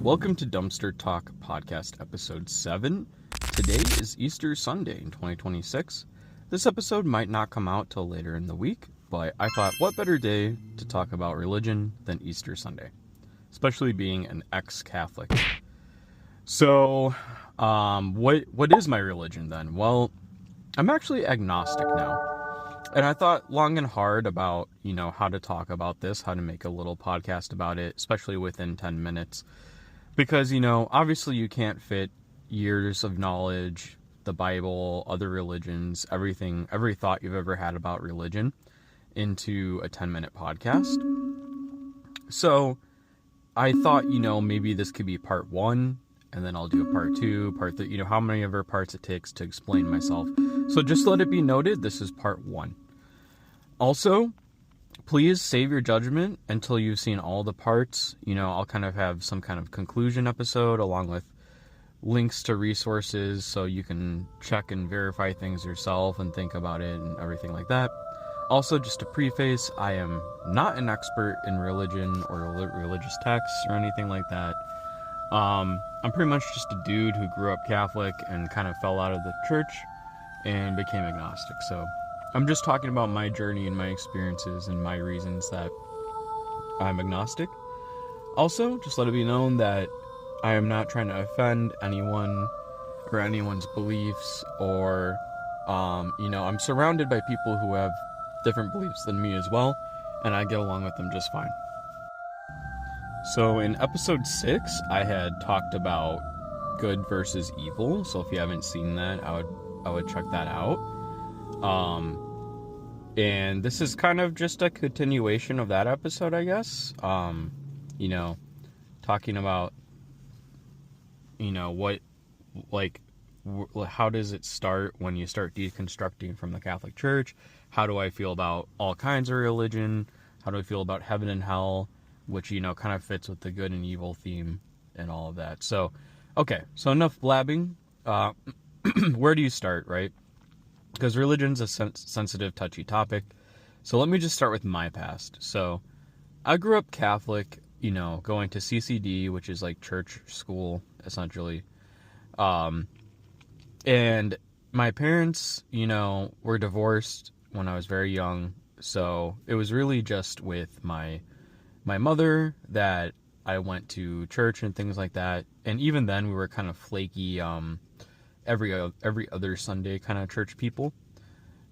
Welcome to Dumpster Talk Podcast Episode 7. Today is Easter Sunday in 2026. This episode might not come out till later in the week, but I thought what better day to talk about religion than Easter Sunday, especially being an ex-Catholic. So, what is my religion then? Well, I'm actually agnostic now. And I thought long and hard about, how to talk about this, how to make a little podcast about it, especially within 10 minutes. Because, obviously you can't fit years of knowledge, the Bible, other religions, everything, every thought you've ever had about religion into a 10-minute podcast. So I thought, maybe this could be part 1, and then I'll do a part 2, part 3, how many ever parts it takes to explain myself. So just let it be noted, this is part 1. Also, please save your judgment until you've seen all the parts. I'll kind of have some kind of conclusion episode along with links to resources so you can check and verify things yourself and think about it and everything like that. Also, just to preface, I am not an expert in religion or religious texts or anything like that. I'm pretty much just a dude who grew up Catholic and kind of fell out of the church and became agnostic. So I'm just talking about my journey and my experiences and my reasons that I'm agnostic. Also, just let it be known that I am not trying to offend anyone or anyone's beliefs or, I'm surrounded by people who have different beliefs than me as well, and I get along with them just fine. So in episode 6, I had talked about good versus evil. So if you haven't seen that, I would check that out. And this is kind of just a continuation of that episode, I guess. Talking about, how does it start when you start deconstructing from the Catholic Church? How do I feel about all kinds of religion? How do I feel about heaven and hell? Which, kind of fits with the good and evil theme and all of that. So, okay, so enough blabbing. Where do you start, right? Because religion's a sensitive, touchy topic. So let me just start with my past. So I grew up Catholic, going to CCD, which is like church school, essentially. And my parents, were divorced when I was very young. So it was really just with my mother that I went to church and things like that. And even then we were kind of flaky, every other Sunday kind of church people.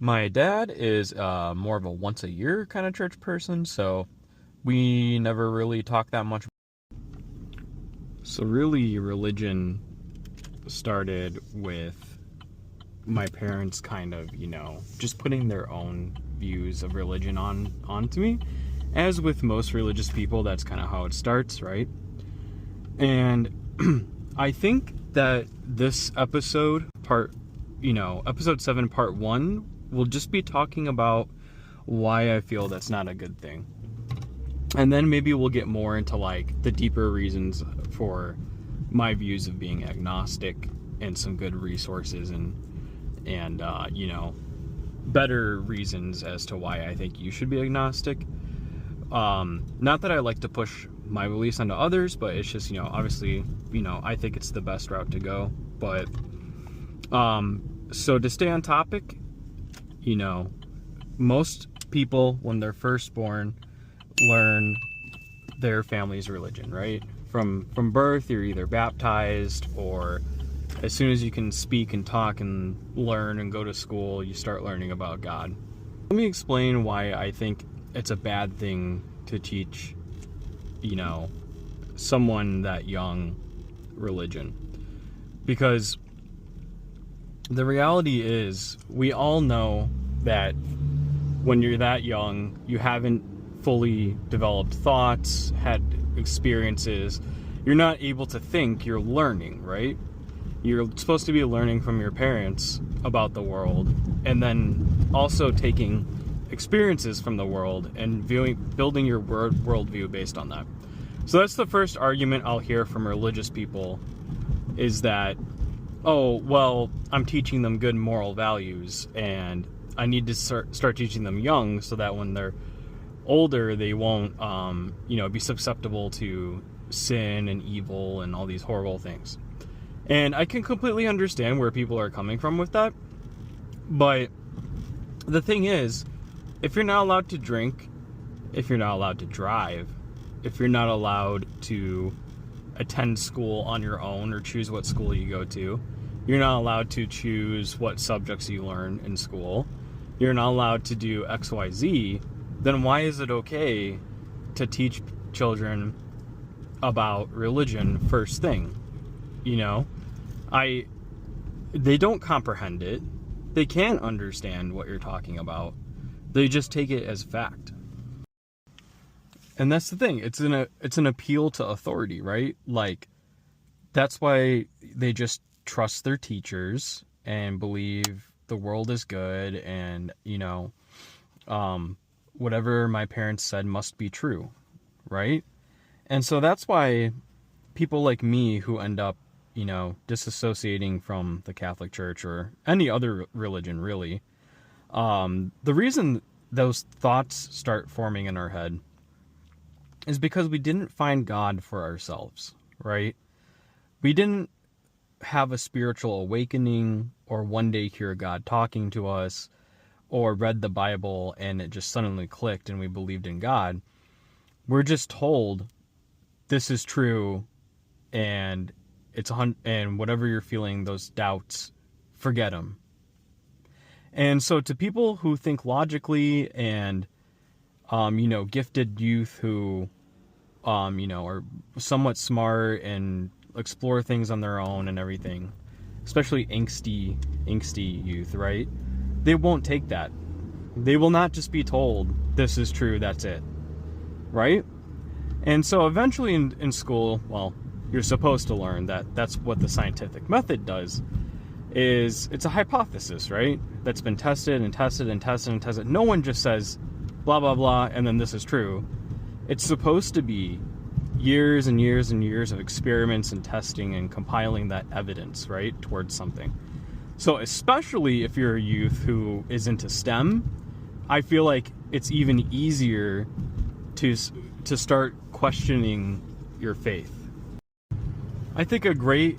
My dad is more of a once a year kind of church person, so we never really talked that much. So really, religion started with my parents kind of, just putting their own views of religion onto me. As with most religious people, that's kind of how it starts, right? And I think that this episode, episode 7, part 1, will just be talking about why I feel that's not a good thing. And then maybe we'll get more into, the deeper reasons for my views of being agnostic and some good resources and better reasons as to why I think you should be agnostic. Not that I like to push my beliefs onto others, but it's just, obviously, I think it's the best route to go. But, so to stay on topic, most people, when they're first born, learn their family's religion, right? From birth, you're either baptized, or as soon as you can speak and talk and learn and go to school, you start learning about God. Let me explain why I think it's a bad thing to teach, someone that young religion. Because the reality is, we all know that when you're that young, you haven't fully developed thoughts, had experiences, you're not able to think, you're learning, right? You're supposed to be learning from your parents about the world, and then also taking experiences from the world and building your worldview based on that. So that's the first argument I'll hear from religious people, is that, oh, well, I'm teaching them good moral values, and I need to start teaching them young so that when they're older, they won't, be susceptible to sin and evil and all these horrible things. And I can completely understand where people are coming from with that. But the thing is, if you're not allowed to drink, if you're not allowed to drive, if you're not allowed to attend school on your own or choose what school you go to, you're not allowed to choose what subjects you learn in school, you're not allowed to do XYZ, then why is it okay to teach children about religion first thing? You know, they don't comprehend it. They can't understand what you're talking about. They just take it as fact. And that's the thing. It's an appeal to authority, right? Like, that's why they just trust their teachers and believe the world is good and, whatever my parents said must be true, right? And so that's why people like me who end up, disassociating from the Catholic Church or any other religion, really, the reason those thoughts start forming in our head is because we didn't find God for ourselves, right? We didn't have a spiritual awakening or one day hear God talking to us or read the Bible and it just suddenly clicked and we believed in God. We're just told this is true and and whatever you're feeling, those doubts, forget them. And so to people who think logically and, gifted youth who, are somewhat smart and explore things on their own and everything, especially angsty youth, right? They won't take that. They will not just be told, this is true, that's it, right? And so eventually in school, well, you're supposed to learn that that's what the scientific method does, is it's a hypothesis, right? That's been tested and tested and tested and tested. No one just says, blah, blah, blah, and then this is true. It's supposed to be years and years and years of experiments and testing and compiling that evidence, right, towards something. So especially if you're a youth who is into STEM, I feel like it's even easier to start questioning your faith. I think a great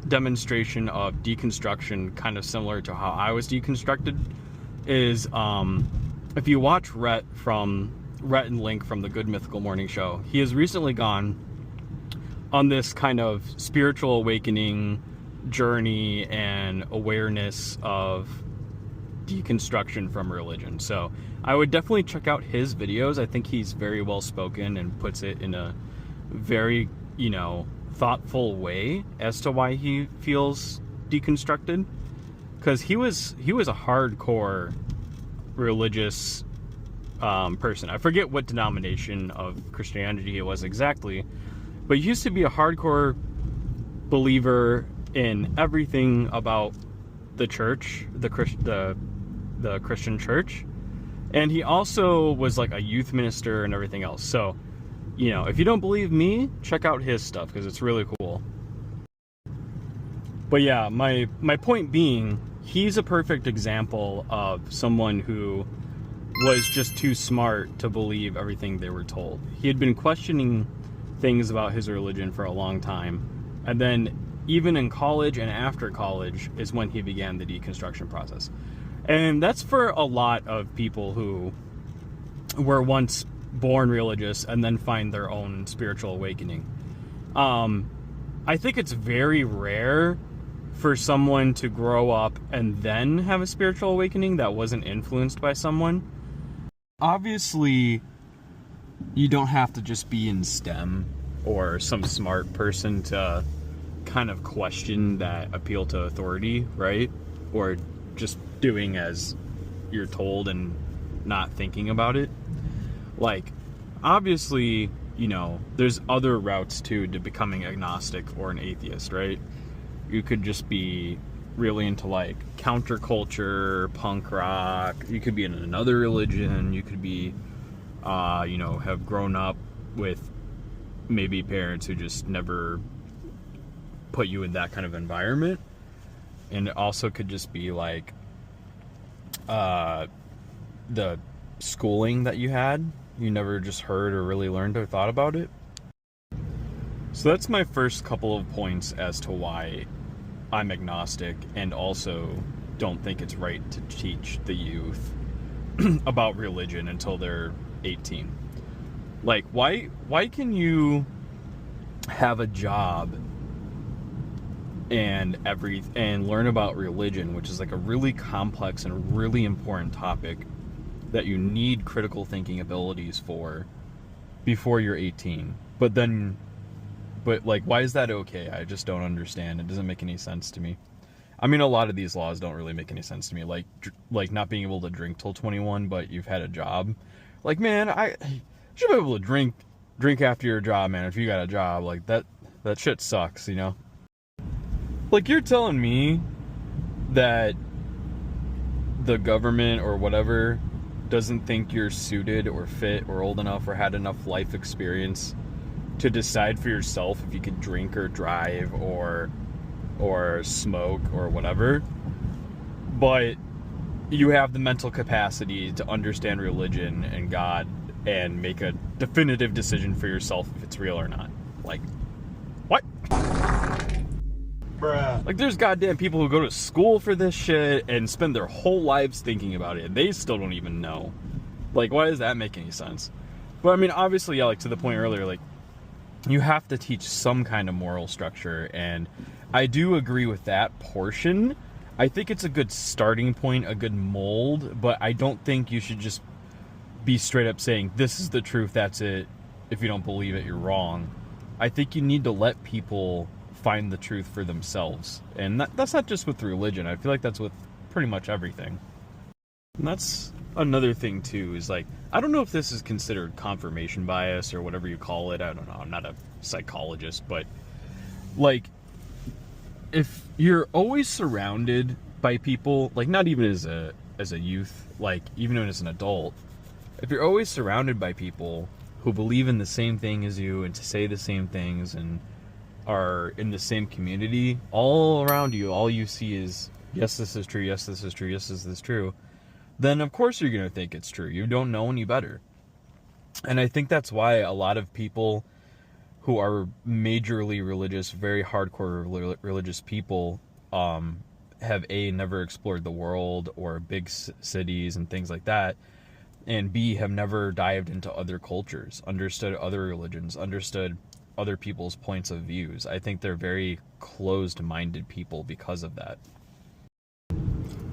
demonstration of deconstruction, kind of similar to how I was deconstructed, is if you watch Rhett and Link from the Good Mythical Morning Show, he has recently gone on this kind of spiritual awakening journey and awareness of deconstruction from religion. So I would definitely check out his videos. I think he's very well spoken and puts it in a very, thoughtful way as to why he feels deconstructed. Because he was a hardcore religious person. I forget what denomination of Christianity it was exactly, but he used to be a hardcore believer in everything about the church, the Christian church, and he also was like a youth minister and everything else. So, if you don't believe me, check out his stuff because it's really cool. But yeah, my point being, he's a perfect example of someone who was just too smart to believe everything they were told. He had been questioning things about his religion for a long time, and then even in college and after college is when he began the deconstruction process. And that's for a lot of people who were once born religious and then find their own spiritual awakening. I think it's very rare for someone to grow up and then have a spiritual awakening that wasn't influenced by someone. Obviously, you don't have to just be in STEM or some smart person to kind of question that appeal to authority, right? Or just doing as you're told and not thinking about it. Like, obviously, there's other routes to becoming agnostic or an atheist, right? You could just be really into like counterculture, punk rock. You could be in another religion. You could be, have grown up with maybe parents who just never put you in that kind of environment. And it also could just be like the schooling that you had. You never just heard or really learned or thought about it. So that's my first couple of points as to why I'm agnostic, and also don't think it's right to teach the youth about religion until they're 18. Like, why can you have a job and learn about religion, which is like a really complex and really important topic that you need critical thinking abilities for before you're 18? But like, why is that okay? I just don't understand. It doesn't make any sense to me. I mean, a lot of these laws don't really make any sense to me. Like not being able to drink till 21, but you've had a job. Like, man, you should be able to drink after your job, man. If you got a job, like that shit sucks, you know? Like, you're telling me that the government or whatever doesn't think you're suited or fit or old enough or had enough life experience to decide for yourself if you could drink or drive or smoke or whatever, but you have the mental capacity to understand religion and God and make a definitive decision for yourself if it's real or not. Like, what? Bruh. Like, there's goddamn people who go to school for this shit and spend their whole lives thinking about it, and they still don't even know. Like, why does that make any sense? But I mean, obviously, yeah, like to the point earlier, like, you have to teach some kind of moral structure, and I do agree with that portion. I think it's a good starting point, a good mold, but I don't think you should just be straight up saying, this is the truth, that's it. If you don't believe it, you're wrong. I think you need to let people find the truth for themselves. And that's not just with religion. I feel like that's with pretty much everything. And that's another thing, too, is like, I don't know if this is considered confirmation bias or whatever you call it. I don't know. I'm not a psychologist, but like, if you're always surrounded by people, like not even as a youth, like even as an adult, if you're always surrounded by people who believe in the same thing as you and to say the same things and are in the same community, all around you, all you see is, yes, this is true, yes, this is true, yes, this is true, then of course you're going to think it's true. You don't know any better. And I think that's why a lot of people who are majorly religious, very hardcore religious people, have never explored the world or big cities and things like that, and B, have never dived into other cultures, understood other religions, understood other people's points of views. I think they're very closed-minded people because of that.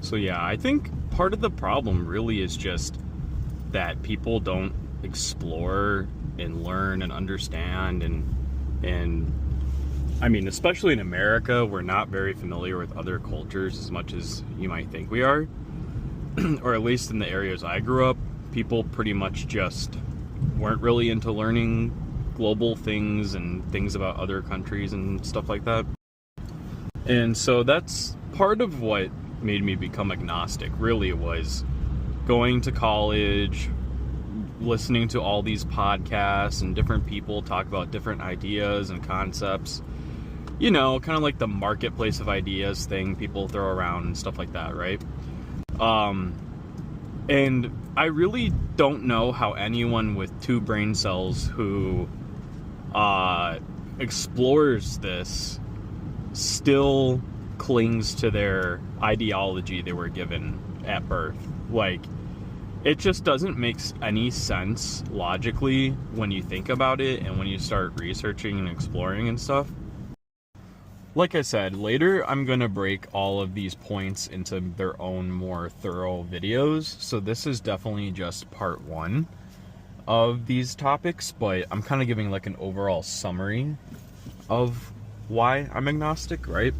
So yeah, I think part of the problem really is just that people don't explore and learn and understand, and I mean, especially in America, we're not very familiar with other cultures as much as you might think we are. Or at least in the areas I grew up, people pretty much just weren't really into learning global things and things about other countries and stuff like that. And so that's part of what made me become agnostic, really, was going to college, listening to all these podcasts and different people talk about different ideas and concepts. You know, kind of like the marketplace of ideas thing people throw around and stuff like that, right? And I really don't know how anyone with 2 brain cells who explores this still clings to their ideology they were given at birth. Like, it just doesn't make any sense logically when you think about it and when you start researching and exploring and stuff. Like I said, later I'm going to break all of these points into their own more thorough videos, so this is definitely just part 1 of these topics, but I'm kind of giving like an overall summary of why I'm agnostic, right?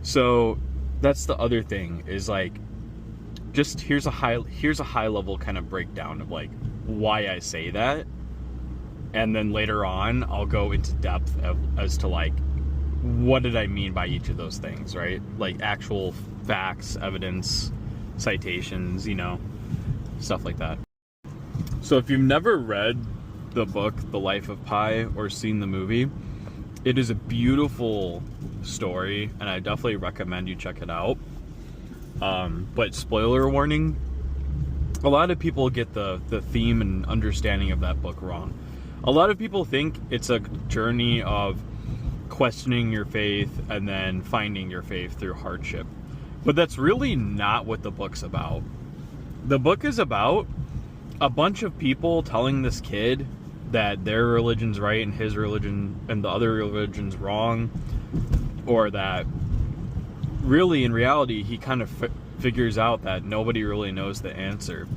So that's the other thing, is like, just here's a high level kind of breakdown of like why I say that, and then later on I'll go into depth as to like, what did I mean by each of those things, right? Like actual facts, evidence, citations, you know, stuff like that. So if you've never read the book The Life of Pi or seen the movie, it is a beautiful story, and I definitely recommend you check it out. But spoiler warning, a lot of people get the theme and understanding of that book wrong. A lot of people think it's a journey of questioning your faith and then finding your faith through hardship. But that's really not what the book's about. The book is about a bunch of people telling this kid that their religion's right and his religion and the other religion's wrong, or that really in reality he kind of figures out that nobody really knows the answer.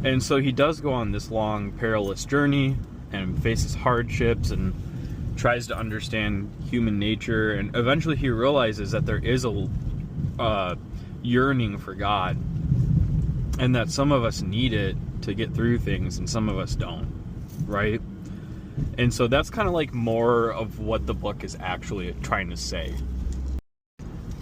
And so he does go on this long perilous journey and faces hardships and tries to understand human nature, and eventually he realizes that there is a yearning for God, and that some of us need it to get through things and some of us don't, right? And so that's kind of like more of what the book is actually trying to say.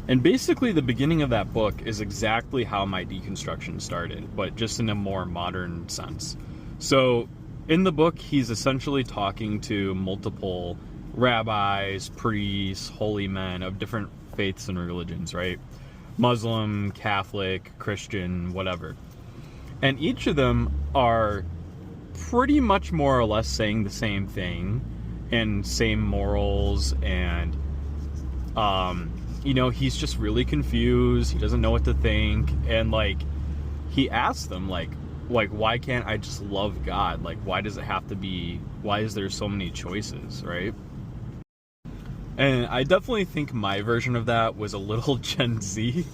And basically the beginning of that book is exactly how my deconstruction started, but just in a more modern sense. So in the book, he's essentially talking to multiple rabbis, priests, holy men of different faiths and religions, right? Muslim, Catholic, Christian, whatever. And each of them are pretty much more or less saying the same thing and same morals, and he's just really confused. He doesn't know what to think, and like he asks them like why can't I just love God? Like, why does it have to be, why is there so many choices, right? And I definitely think my version of that was a little Gen Z.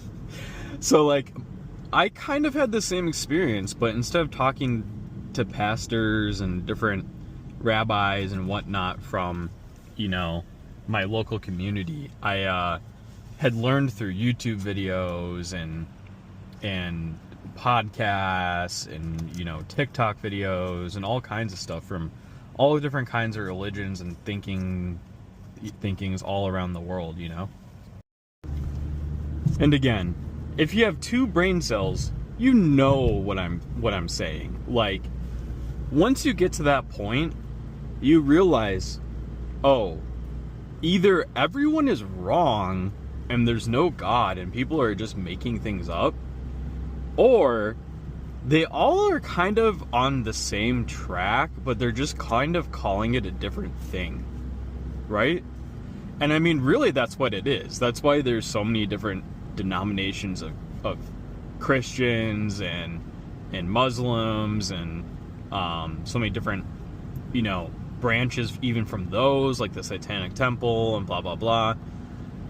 So like I kind of had the same experience, but instead of talking to pastors and different rabbis and whatnot from, my local community, I had learned through YouTube videos and podcasts and, TikTok videos and all kinds of stuff from all the different kinds of religions and thinkings all around the world, And again, if you have two brain cells, you know what I'm saying. Like, once you get to that point, you realize, oh, either everyone is wrong and there's no God and people are just making things up, or they all are kind of on the same track, but they're just kind of calling it a different thing, right? And I mean, really, that's what it is. That's why there's so many different denominations of Christians and Muslims and so many different, branches even from those, like the Satanic Temple and blah, blah, blah.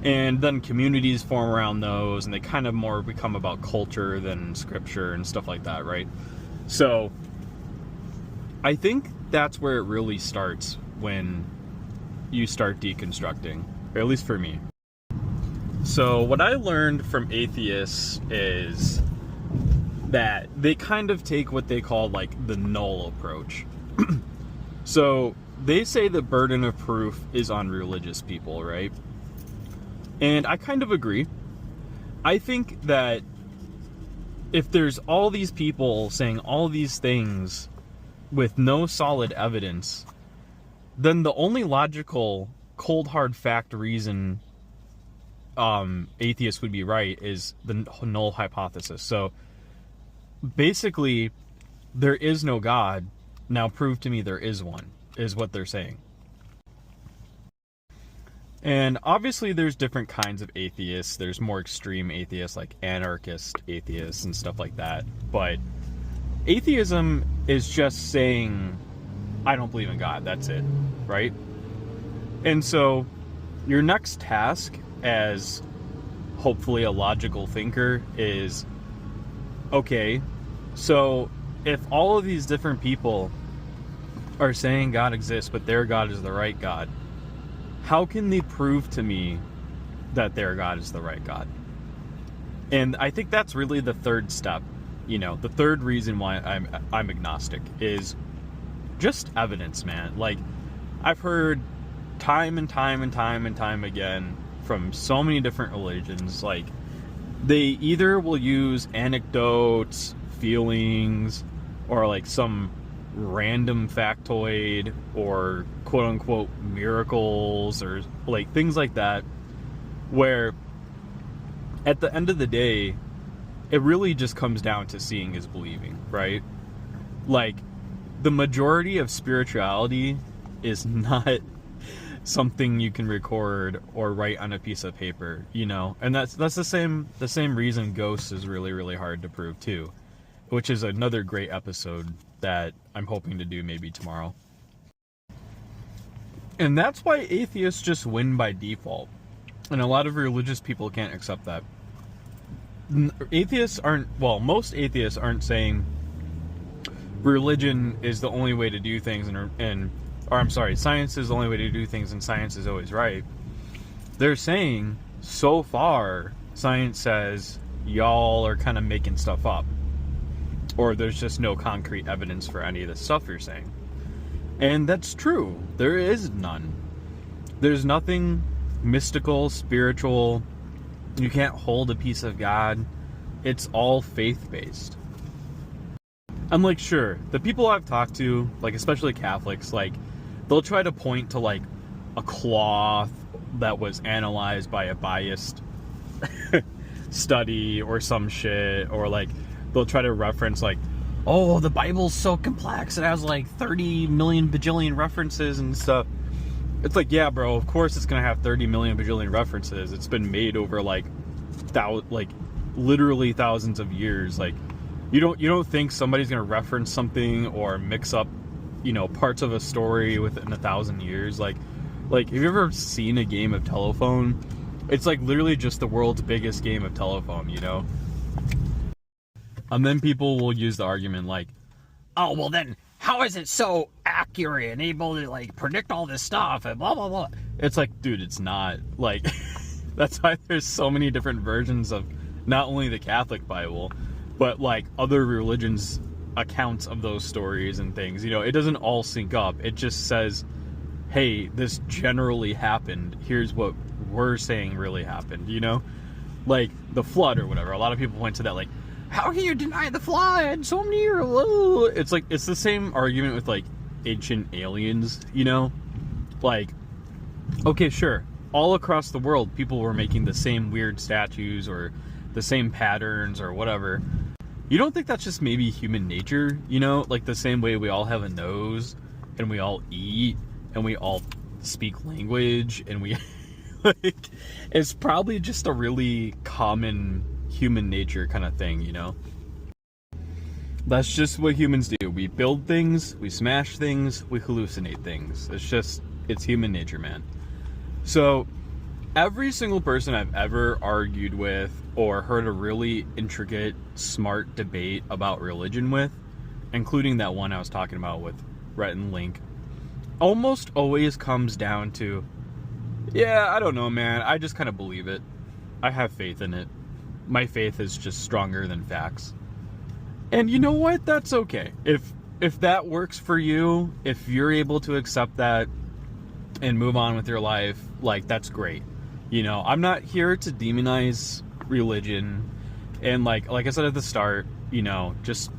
And then communities form around those, and they kind of more become about culture than scripture and stuff like that, right? So I think that's where it really starts when you start deconstructing, or at least for me. So what I learned from atheists is that they kind of take what they call like the null approach. So they say the burden of proof is on religious people, right? And I kind of agree. I think that if there's all these people saying all these things with no solid evidence, then the only logical, cold hard fact reason atheists would be right is the null hypothesis. So basically, there is no God. Now prove to me there is one, is what they're saying. And obviously there's different kinds of atheists. There's more extreme atheists, like anarchist atheists and stuff like that. But atheism is just saying, I don't believe in God, that's it, right? And so your next task as hopefully a logical thinker is, okay, so if all of these different people are saying God exists, but their God is the right God, how can they prove to me that their God is the right God? And I think that's really the third step. The third reason why I'm agnostic is just evidence, man. Like, I've heard time and time and time and time again from so many different religions, like, they either will use anecdotes, feelings, or like some random factoid, or quote unquote miracles, or like things like that, where at the end of the day it really just comes down to seeing is believing, right? Like, the majority of spirituality is not something you can record or write on a piece of paper, you know? And that's the same reason ghosts is really, really hard to prove too, which is another great episode that I'm hoping to do maybe tomorrow. And that's why atheists just win by default. And a lot of religious people can't accept that. Most atheists aren't saying religion is the only way to do things science is the only way to do things and science is always right. They're saying, so far, science says y'all are kind of making stuff up. Or there's just no concrete evidence for any of the stuff you're saying. And that's true. There is none. There's nothing mystical, spiritual. You can't hold a piece of God. It's all faith-based. I'm like, sure, the people I've talked to, like especially Catholics, like they'll try to point to like a cloth that was analyzed by a biased study or some shit, or like they'll try to reference like, oh, the Bible's so complex, it has like 30 million bajillion references and stuff. It's like, yeah, bro, of course it's gonna have 30 million bajillion references. It's been made over like literally thousands of years. Like, you don't think somebody's gonna reference something or mix up, you know, parts of a story within 1,000 years? Like, have you ever seen a game of telephone? It's like literally just the world's biggest game of telephone, you know? And then people will use the argument like, oh, well then, how is it so accurate and able to like predict all this stuff and blah, blah, blah. It's like, dude, it's not. Like, that's why there's so many different versions of not only the Catholic Bible, but like other religions' accounts of those stories and things. You know, it doesn't all sync up. It just says, hey, this generally happened. Here's what we're saying really happened, you know? Like the flood or whatever. A lot of people went to that like, how can you deny the flood? So many years. It's like, it's the same argument with like ancient aliens, you know? Like, okay, sure. All across the world, people were making the same weird statues or the same patterns or whatever. You don't think that's just maybe human nature, you know? Like the same way we all have a nose and we all eat and we all speak language and we like, it's probably just a really common human nature kind of thing, you know? That's just what humans do. We build things, we smash things, we hallucinate things. It's human nature, man. So every single person I've ever argued with or heard a really intricate, smart debate about religion with, including that one I was talking about with Rhett and Link, almost always comes down to, yeah, I don't know, man. I just kind of believe it. I have faith in it. My faith is just stronger than facts. And you know what? That's okay. If that works for you, if you're able to accept that and move on with your life, like, that's great. You know, I'm not here to demonize religion. And like I said at the start, you know, just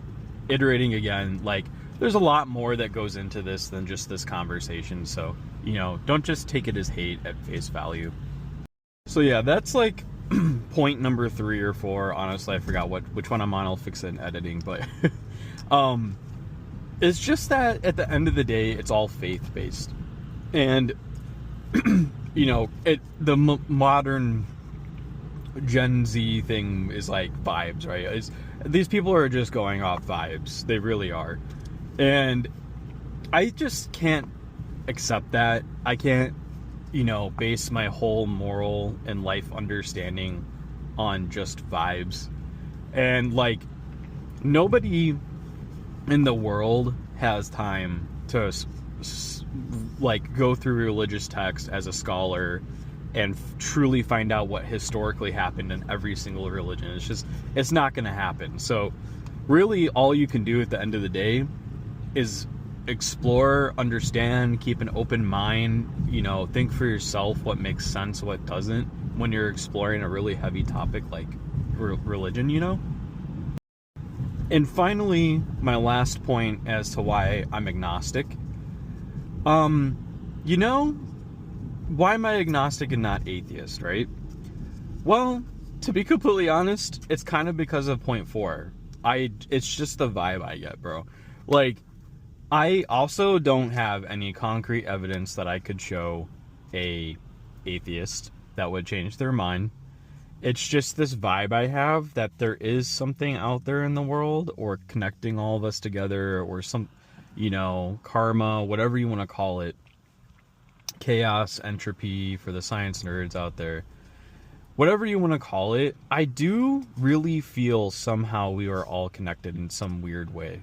iterating again, like, there's a lot more that goes into this than just this conversation. So, you know, don't just take it as hate at face value. So yeah, that's like point number 3 or 4. Honestly, I forgot which one I'm on. I'll fix it in editing, but it's just that at the end of the day, it's all faith-based. And you know, the modern Gen Z thing is like vibes, right? These people are just going off vibes. They really are. And I just can't accept that. I can't, you know, base my whole moral and life understanding on just vibes. And like, nobody in the world has time to like go through religious text as a scholar and truly find out what historically happened in every single religion. It's not going to happen. So really all you can do at the end of the day is explore, understand, keep an open mind, you know, think for yourself what makes sense, what doesn't, when you're exploring a really heavy topic like religion, you know? And finally, my last point as to why I'm agnostic. You know, why am I agnostic and not atheist, right? Well, to be completely honest, it's kind of because of point 4. It's just the vibe I get, bro. Like, I also don't have any concrete evidence that I could show a atheist that would change their mind. It's just this vibe I have that there is something out there in the world, or connecting all of us together, or some, karma, whatever you want to call it. Chaos, entropy for the science nerds out there. Whatever you want to call it, I do really feel somehow we are all connected in some weird way.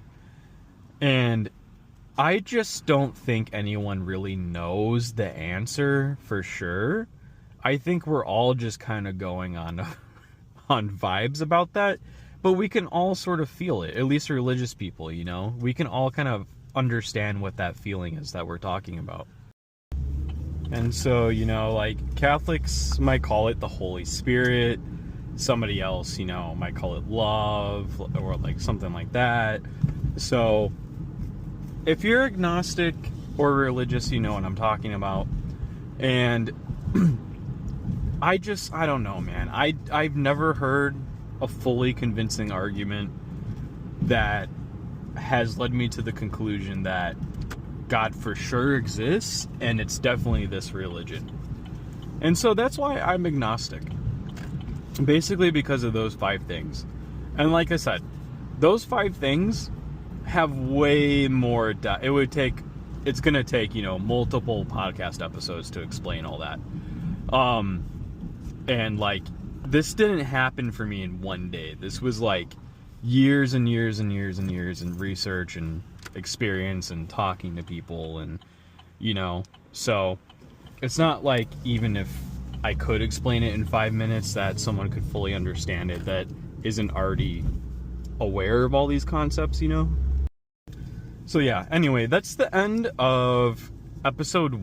And I just don't think anyone really knows the answer for sure. I think we're all just kind of going on vibes about that, but we can all sort of feel it, at least religious people, we can all kind of understand what that feeling is that we're talking about. And so, like Catholics might call it the Holy Spirit, somebody else, might call it love, or like something like that. So if you're agnostic or religious, you know what I'm talking about. And I don't know, man. I've never heard a fully convincing argument that has led me to the conclusion that God for sure exists, and it's definitely this religion. And so that's why I'm agnostic. Basically because of those 5 things. And like I said, those 5 things have way more... It's going to take, multiple podcast episodes to explain all that. And like, this didn't happen for me in one day. This was like years and years and years and years in research and experience and talking to people, and so it's not like even if I could explain it in 5 minutes that someone could fully understand it that isn't already aware of all these concepts. So yeah, anyway, that's the end of episode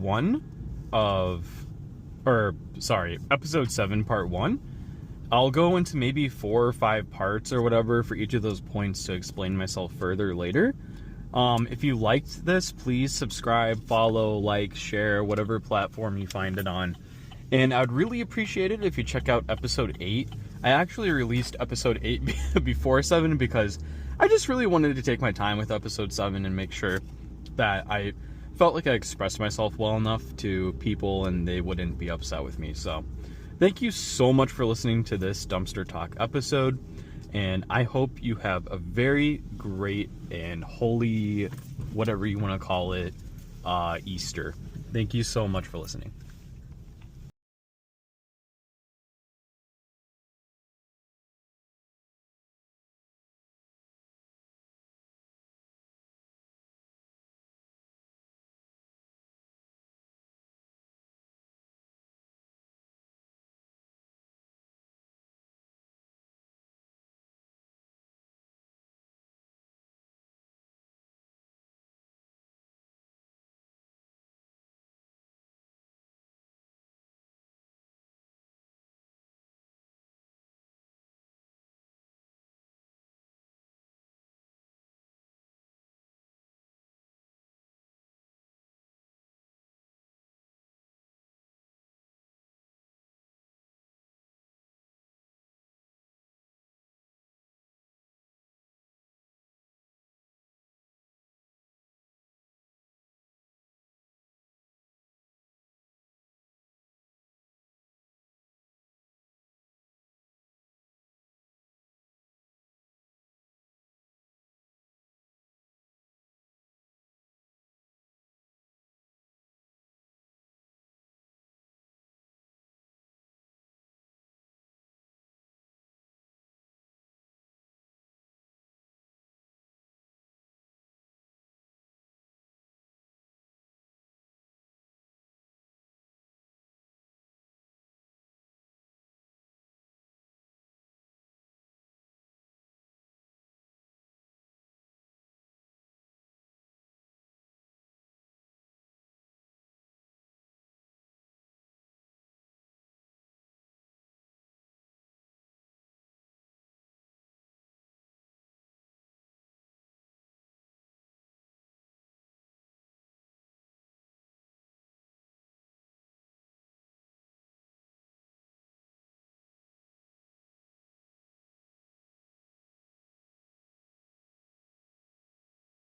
7 part 1. I'll go into maybe 4 or 5 parts or whatever for each of those points to explain myself further later. If you liked this, please subscribe, follow, like, share, whatever platform you find it on. And I'd really appreciate it if you check out episode 8. I actually released episode 8 before 7 because I just really wanted to take my time with episode 7 and make sure that I felt like I expressed myself well enough to people and they wouldn't be upset with me. So thank you so much for listening to this Dumpster Talk episode, and I hope you have a very great and holy, whatever you want to call it, Easter. Thank you so much for listening.